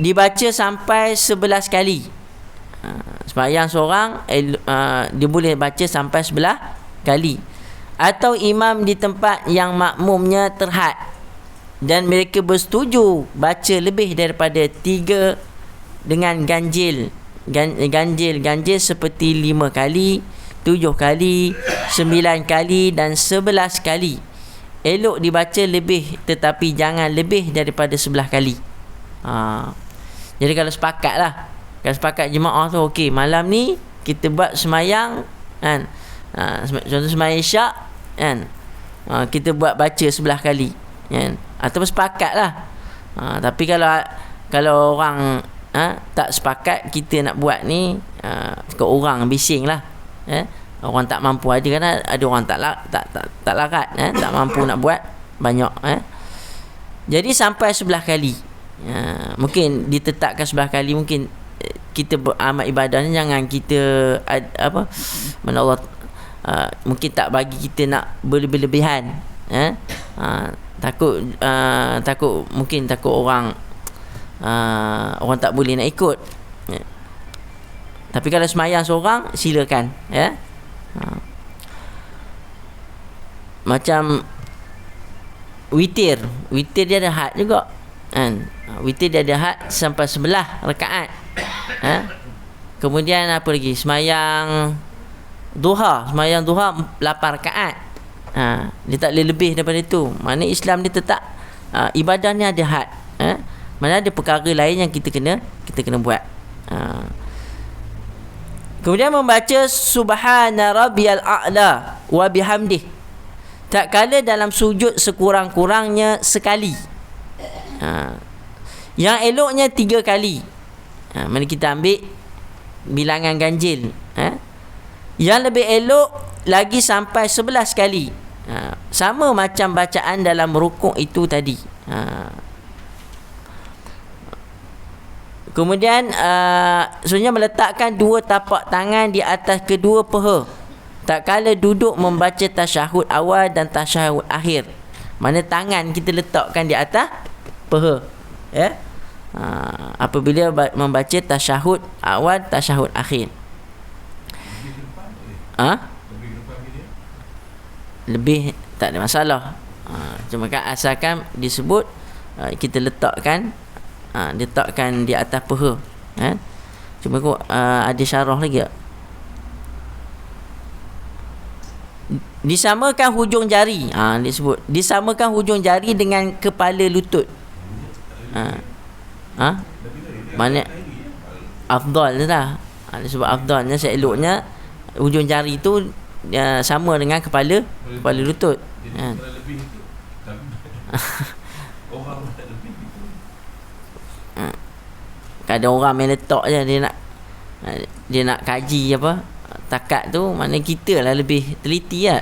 dibaca sampai 11 kali. Sembahyang seorang dia boleh baca sampai 11 kali. Atau imam di tempat yang makmumnya terhad dan mereka bersetuju baca lebih daripada 3 dengan ganjil seperti 5 kali, 7 kali, 9 kali dan 11 kali. Elok dibaca lebih, tetapi jangan lebih daripada 11 kali. Jadi kalau sepakat jemaah tu, okey, malam ni kita buat semayang kan, contoh semayang isyak kan, kita buat baca 11 kali kan, ataupun sepakat lah. Tapi kalau orang tak sepakat, kita nak buat ni ke orang bising lah, orang tak mampu. Ada kan, ada orang tak larat, tak mampu nak buat banyak. Jadi sampai 11 kali. Mungkin ditetapkan 11 kali. Mungkin kita beramal ibadah ni jangan kita mana Allah mungkin tak bagi kita nak berlebih-lebihan. Takut orang tak boleh nak ikut. Tapi kalau semayang seorang, silakan. Macam witir dia ada had juga kan. Witir dia ada had sampai 11 rakaat. Kemudian apa lagi? Semayang duha 8 rakaat. Dia tak boleh lebih daripada itu. Mana Islam dia tetap ibadah ni ada had. Mana ada perkara lain yang kita kena buat. Kemudian membaca subhana rabbiyal a'la wa bihamdih tak kala dalam sujud sekurang-kurangnya sekali. Yang eloknya 3 kali. Mari kita ambil bilangan ganjil. Yang lebih elok lagi sampai 11 kali. Sama macam bacaan dalam rukuk itu tadi. Kemudian sebenarnya meletakkan 2 tapak tangan di atas kedua paha tak kala duduk membaca tasyahud awal dan tasyahud akhir. Mana tangan kita letakkan di atas paha, ya. Apabila membaca tasyahud awal, tasyahud akhir. Lebih tak ada masalah. Cuma kan asalkan disebut kita letakkan di atas paha. Cuma kau ada syarah lagi tak? Disamakan hujung jari. Disebut disamakan hujung jari dengan kepala lutut. Mana afdal tu dah. Disebut afdalnya, seeloknya hujung jari tu sama dengan kepala lutut. Lebih itu orang lebih itu. Kadang orang main letak je, dia nak kaji apa takat tu, mana kita lah lebih teliti lah.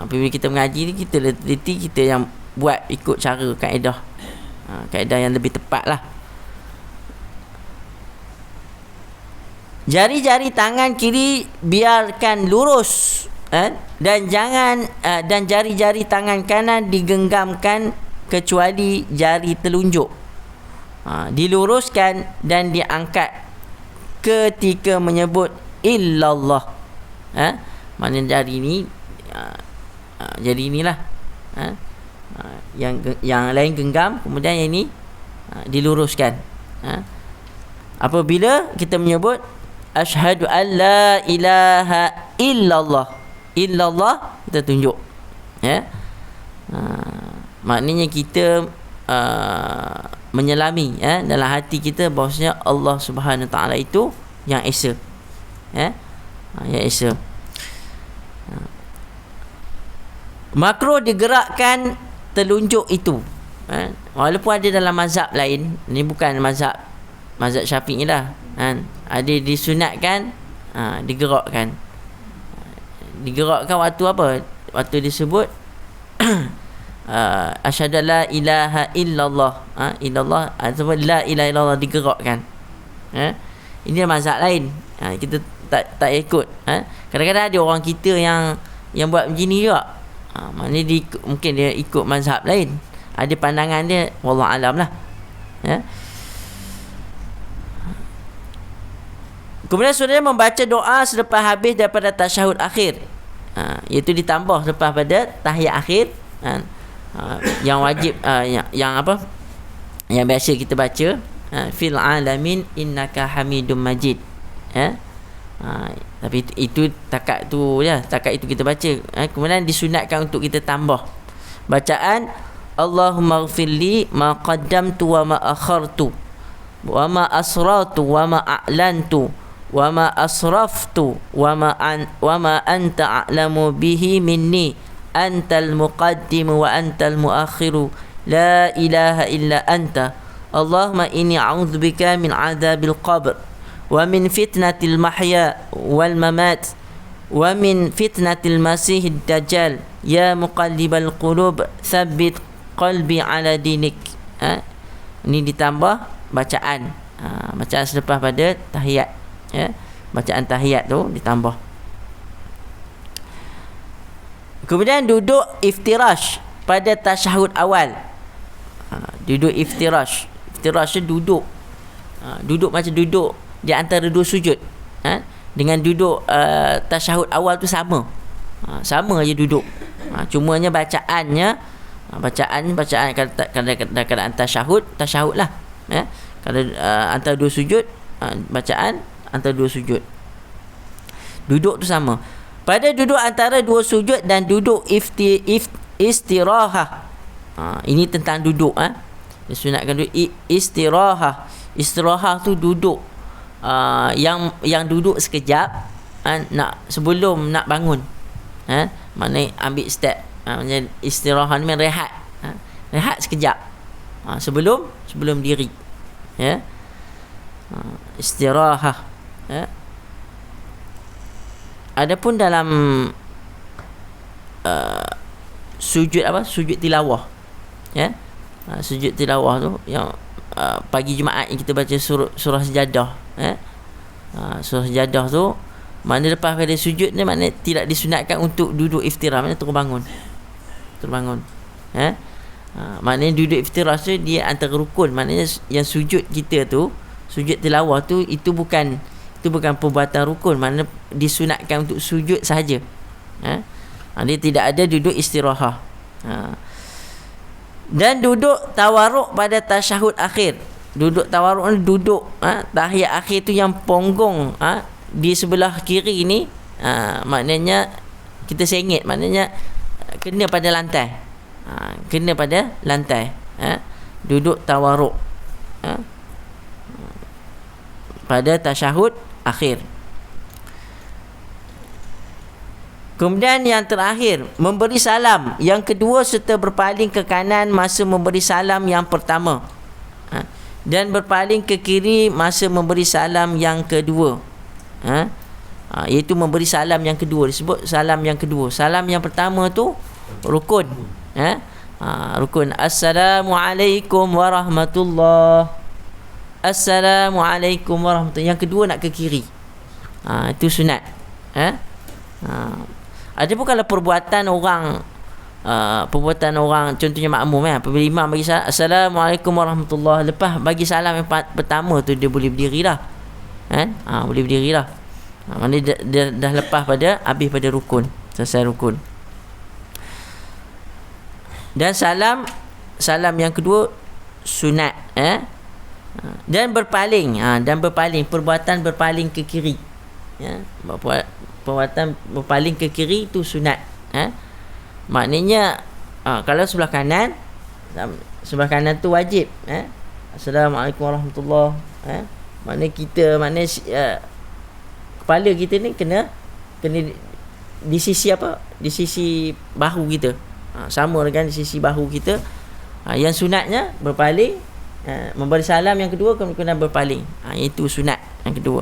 Apabila kita mengaji ni, kita teliti, kita yang buat ikut cara kaedah yang lebih tepat lah. Jari-jari tangan kiri biarkan lurus, dan jari-jari tangan kanan digenggamkan kecuali jari telunjuk. Diluruskan dan diangkat ketika menyebut illallah. Mana jari ni, jari inilah, yang lain genggam, kemudian yang ini diluruskan. Apabila kita menyebut asyhadu an la ilaha illallah, kita tunjuk, maknanya kita menyelami dalam hati kita bahawasanya Allah Subhanahu Wa Taala itu yang esa, yang esa. Makruh digerakkan telunjuk itu, walaupun ada dalam mazhab lain, ni bukan mazhab Syafi'i lah, ada disunatkan digerakkan waktu apa? Waktu disebut asyhadu la ilaha illallah, illallah atau la ilaha illallah, digerakkan. Ini mazhab lain, kita tak ikut. Kadang-kadang ada orang kita yang buat begini juga. Maknanya mungkin dia ikut mazhab lain, ada pandangan dia, wallahu alam lah. Kemudian saudara membaca doa selepas habis daripada tasyahud akhir, iaitu ditambah selepas pada tahiyat akhir, yang wajib, yang apa, yang biasa kita baca, fil alamin innaka hamidum majid. Tapi itu takat tu ya, takat itu kita baca. Kemudian disunatkan untuk kita tambah bacaan Allahumma ghfirli ma qaddamtu wa ma akhartu wa ma asrartu wa ma a'lantu wa ma asraftu wa ma anta a'lamu bihi minni antal muqaddimu wa antal muakhiru la ilaha illa anta Allahumma inni a'udzubika min adzabil qabr wa min fitnatil mahya wal mamat wa min fitnatil masihid dajjal ya muqallibal qulub tsabbit qalbi ala dinik. Ini ditambah bacaan, bacaan selepas pada tahiyat, bacaan tahiyat tu ditambah. Kemudian duduk iftirash pada tasyahud awal. Duduk iftirash tu duduk, duduk macam duduk di antara dua sujud, dengan duduk tasyahud awal tu sama, sama je duduk. Cumanya bacaannya, bacaan kadang-kadang tasyahud lah, kalau antara dua sujud, bacaan antara dua sujud, duduk tu sama. Pada duduk antara dua sujud dan duduk istirahah, ini tentang duduk, disunatkan duduk istirahah. Istirahah tu duduk, yang duduk sekejap, nak sebelum nak bangun, maknanya ambil step, Maknanya istirahah ni rehat. Rehat sekejap. Sebelum diri. Ya. Istirahah. Ya. Adapun dalam sujud sujud tilawah. Ya. Sujud tilawah tu yang pagi Jumaat yang kita baca surah Sajadah. Ya. Surah Sajadah tu makna lepas pada sujud ni makna tidak disunatkan untuk duduk iftirah, makna terus bangun. Ya. Maknanya duduk iftirah tu dia antara rukun, maknanya yang sujud kita tu, sujud tilawah tu itu bukan perbuatan rukun, maknanya disunatkan untuk sujud sahaja. Dia tidak ada duduk istirahah. Dan duduk tawarruk pada tasyahud akhir. Duduk tawarruk ni duduk tahiyat akhir tu yang punggung di sebelah kiri ni, maknanya kita sengit, maknanya kena pada lantai. Kena pada lantai. Duduk tawarruk pada tasyahud akhir. Kemudian yang terakhir, memberi salam yang kedua serta berpaling ke kanan masa memberi salam yang pertama, dan berpaling ke kiri masa memberi salam yang kedua. Iaitu memberi salam yang kedua, disebut salam yang kedua. Salam yang pertama tu rukun. Rukun. Assalamualaikum warahmatullahi. Assalamualaikum warahmatullahi. Yang kedua nak ke kiri. Itu sunat. Ada pun kalau perbuatan orang contohnya makmum apabila imam bagi salam Assalamualaikum warahmatullahi, lepas bagi salam yang pertama tu dia boleh berdiri dah. Boleh berdiri dah. Maknanya dia dah lepas pada habis pada rukun, selesai rukun. Dan salam yang kedua sunat. Dan berpaling, perbuatan berpaling ke kiri. Perbuatan berpaling ke kiri itu sunat. Maknanya kalau sebelah kanan tu wajib. Assalamualaikum warahmatullahi. Maknanya kepala kita ni kena di sisi di sisi bahu kita. Sama dengan di sisi bahu kita. Yang sunatnya berpaling, memberi salam yang kedua kena berpaling. Itu sunat yang kedua.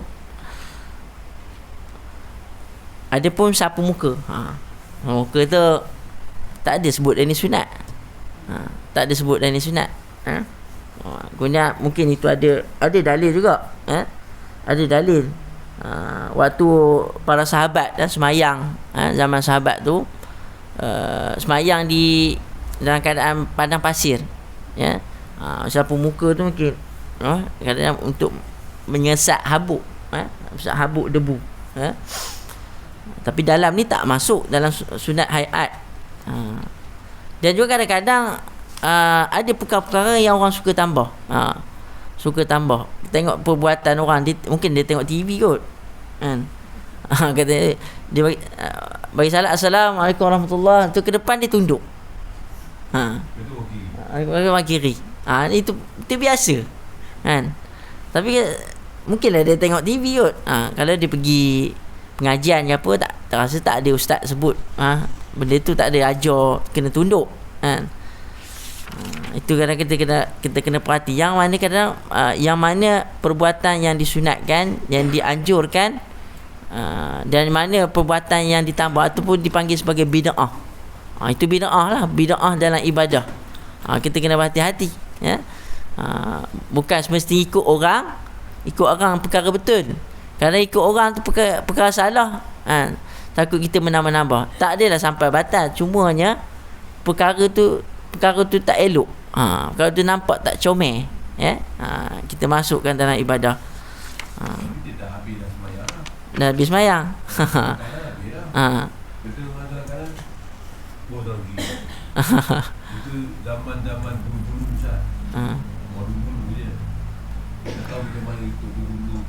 Adapun sapu muka, muka tu tak ada sebut ini sunat. Tak ada sebut ini sunat. Guna mungkin itu ada dalil juga. Ada dalil. Waktu para sahabat semayang, zaman sahabat tu semayang di dalam keadaan padang pasir. Sapu muka tu mungkin kadang-kadang untuk menyesak habuk, habuk debu. Tapi dalam ni tak masuk dalam sunat hayat. Dan juga kadang-kadang ada perkara-perkara yang orang suka tambah. Tengok perbuatan orang, mungkin dia tengok TV kot. Kata dia bagi salam Assalamualaikum warahmatullahi, tu ke depan dia tunduk. Bagi kiri. Itu biasa. Tapi mungkinlah dia tengok TV kot. Kalau dia pergi pengajian ke apa, tak rasa tak ada ustaz sebut benda tu, tak ada ajar kena tunduk. Itu kadang kita kena perhati yang mana kadang yang mana perbuatan yang disunatkan, yang dianjurkan, dan mana perbuatan yang ditambah ataupun dipanggil sebagai bid'ah. Itu bid'ah dalam ibadah. Kita kena berhati-hati, bukan semestinya ikut orang perkara betul. Kalau ikut orang tu perkara salah, takut kita menambah-nambah. Tak adalah sampai batal, cumanya perkara tu tak elok. Perkara tu nampak tak comel. Kita masukkan dalam ibadah. Dia dah habis dah semayang. Dah habis semayang. Betul kadang-kadang bodoh lagi. Itu zaman-zaman dulu-dulu Ustaz. Dulu je. Tak tahu macam mana itu dulu.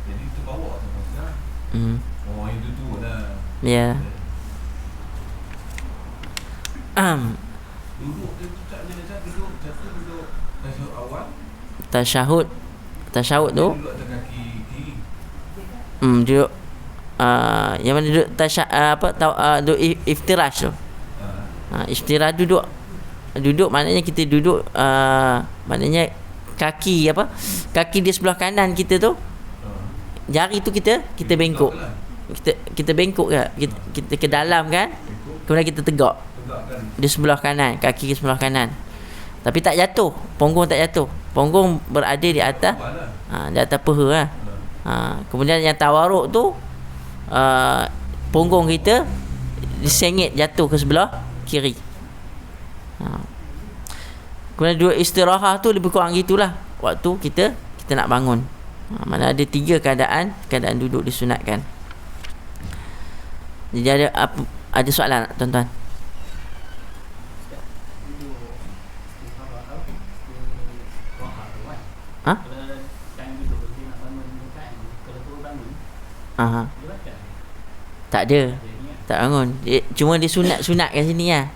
Jadi terbawa sampai sekarang. Orang itu tu dah. Ya. Duduk dia tu tak ada duduk tasyahud awal. Tasyahud tu. Duduk atas kaki kiri. Duduk yang mana duduk duduk iftirash tu. Iftirash duduk maknanya kita duduk, maknanya kaki di sebelah kanan kita tu, jari tu kita bengkok. Kita bengkok kita ke dalam kan, kemudian kita tegak di sebelah kanan, kaki di sebelah kanan. Tapi tak jatuh, punggung tak jatuh. Punggung berada di atas di atas paha lah. Kemudian yang tawaruk tu, punggung kita disengit jatuh ke sebelah kiri. Kemudian dua istirahat tu lebih kurang gitulah waktu kita nak bangun. Mana ada 3 keadaan duduk disunatkan. Jadi ada soalan tak, tuan-tuan? Ha? Aha. Tak ada. Tak bangun. Cuma dia sunat kat sini lah.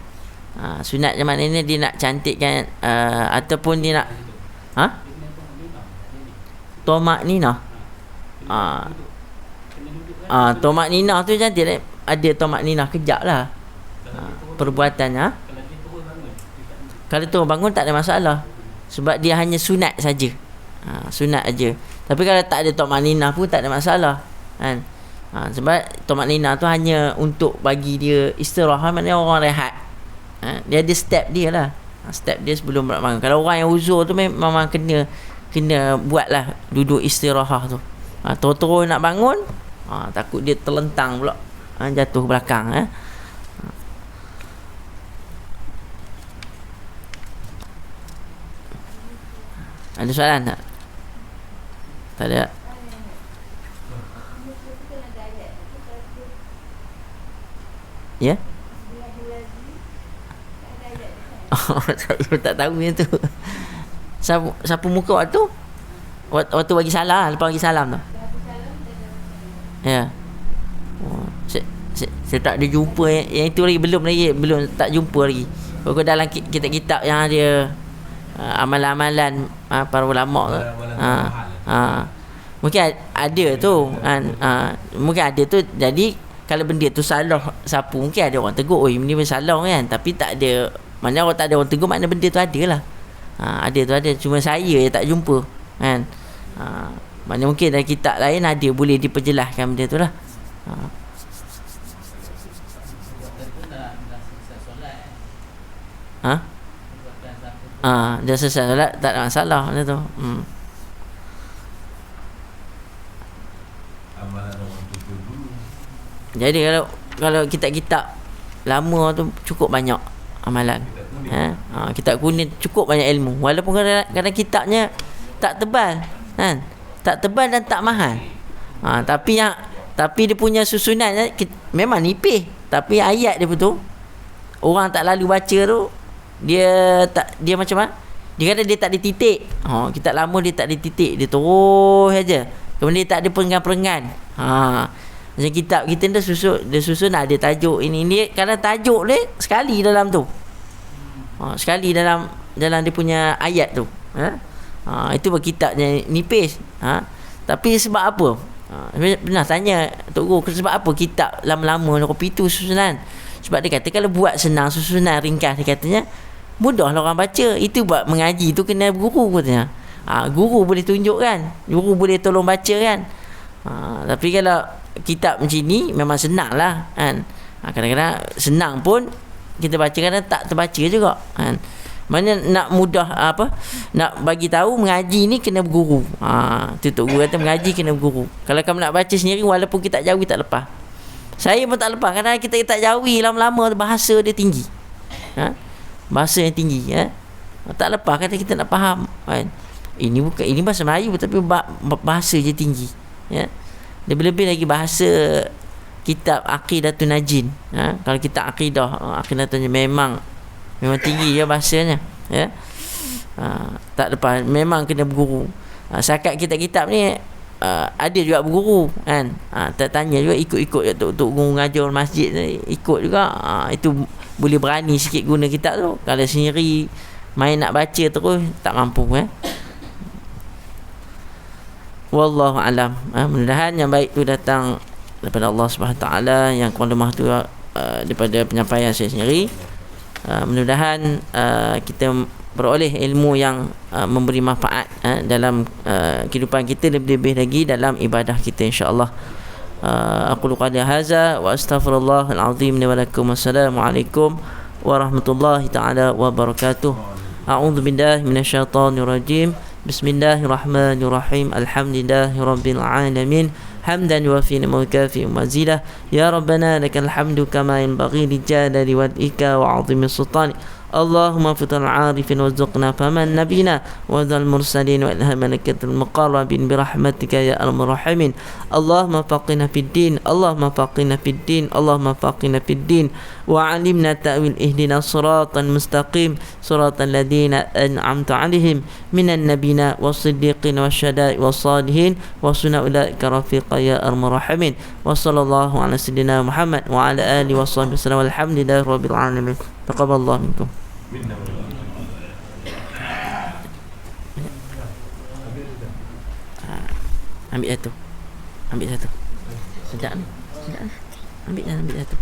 Sunat macam mana dia nak cantikkan, ataupun dia nak tomak nina. Tomak nina tu cantik. Ada tomak nina kejap lah perbuatannya. Kalau tu bangun tak ada masalah, sebab dia hanya sunat saja. Sunat aja. Tapi kalau tak ada tomak nina pun tak ada masalah kan. Sebab tomak nina tu hanya untuk bagi dia istirahat, maknanya orang rehat. Dia ada step dia lah. Step dia sebelum nak bangun. Kalau orang yang uzur tu memang kena buat lah duduk istirahat tu. Terus nak bangun, takut dia terlentang pula, jatuh ke belakang. Ada soalan tak? Tak ada. Ya? Saya tak tahu yang tu. Siapa muka waktu bagi salam, lepas bagi salam tu. Ya. Saya tak ada jumpa yang itu lagi, belum tak jumpa lagi. Pokok dalam kitab-kitab yang ada amalan-amalan para ulama tu. Mungkin ada tu kan. Mungkin ada tu. Jadi kalau benda tu salah sapu, mungkin ada orang tegur, "Oi, benda ni salah kan." Tapi tak ada, maknanya kalau tak ada orang tegur, maknanya benda tu ada lah. Ada tu ada, cuma saya yang tak jumpa kan. Maknanya mungkin dalam kitab lain ada, boleh diperjelaskan benda tu lah. Dah selesai solat, tak ada masalah benda tu. Jadi kalau kitab-kitab lama tu cukup banyak amalan. Kitab kuning cukup banyak ilmu. Walaupun kadang-kadang kitabnya tak tebal kan. Tak tebal dan tak mahal. Tapi dia punya susunannya memang nipis. Tapi ayat dia betul, orang tak lalu baca tu, dia macam mana? Dia kata dia tak ada titik. Kitab lama dia tak ada titik, dia terus aja. Kemudian dia tak ada perenggan-perenggan. Macam kitab kita dia susun ada tajuk ini. Dia kadang tajuk dia sekali dalam tu. Sekali dalam dia punya ayat tu. Itu kitabnya nipis. Tapi sebab apa? Pernah tanya Tok Guru, sebab apa kitab lama-lama kopi tu susunan? Sebab dia kata kalau buat senang, susunan ringkas, dia katanya mudahlah orang baca. Itu buat mengaji tu kena guru katanya. Guru boleh tunjuk kan, guru boleh tolong baca kan. Tapi kalau kitab macam ni memang senang lah kan. Kadang-kadang senang pun kita baca, kadang tak terbaca juga kan. Mana nak mudah nak bagi tahu mengaji ni kena berguru. Tu Tok Guru kata mengaji kena berguru. Kalau kamu nak baca sendiri walaupun kita tak jawi tak lepas. Saya pun tak lepas, kadang kita tak jawi lama-lama bahasa dia tinggi. Bahasa yang tinggi tak lepas, kadang kita nak faham kan. Ini bahasa Melayu tapi bahasa je tinggi ya. Lebih-lebih lagi bahasa kitab Aqidatun Najin. Kalau kitab Aqidatun Najin memang tinggi ya bahasanya ya. Tak lepas, memang kena berguru. Sakat kitab-kitab ni ada juga berguru kan. Tanya juga, ikut Tok Guru ngajar masjid ni, ikut juga. Itu boleh berani sikit guna kitab tu. Kalau sendiri main nak baca terus tak mampu Wallahu alam. Mudah-mudahan yang baik tu datang daripada Allah Subhanahu taala, yang kurang lemah tu daripada penyampaian saya sendiri. Mudah-mudahan kita beroleh ilmu yang memberi manfaat dalam kehidupan kita, lebih-lebih lagi dalam ibadah kita, insya-Allah. Aqulu qali hadza wa astaghfirullahal azim li wa lakum. Wassalamualaikum warahmatullahi taala wabarakatuh. A'udzu billahi minasyaitonir rajim. Bismillahirrahmanirrahim. Alhamdulillahirabbil alamin. حمدا يوافي ويكافئ مزيدا يا ربنا لك الحمد كما ينبغي للجلال والإكرام وعظيم السلطان اللهم فطر العارفين وارزقنا فمن نبينا وذا المرسلين وإلها ملكة المقربين برحمتك يا أرحم الراحمين اللهم فقنا في الدين اللهم فقنا في الدين اللهم فقنا في الدين وعلمنا تأويل اهدنا الصراط المستقيم صراط الذين أنعمت عليهم من النبيين والصديقين والشهداء والصالحين وحسن أولئك رفيقا يا أرحم الراحمين وصلى الله على سيدنا محمد وعلى آله وصحبه وسلم والحمد لله رب العالمين تقبل الله منكم. Ambil satu. Sedap ni. Ambil satu.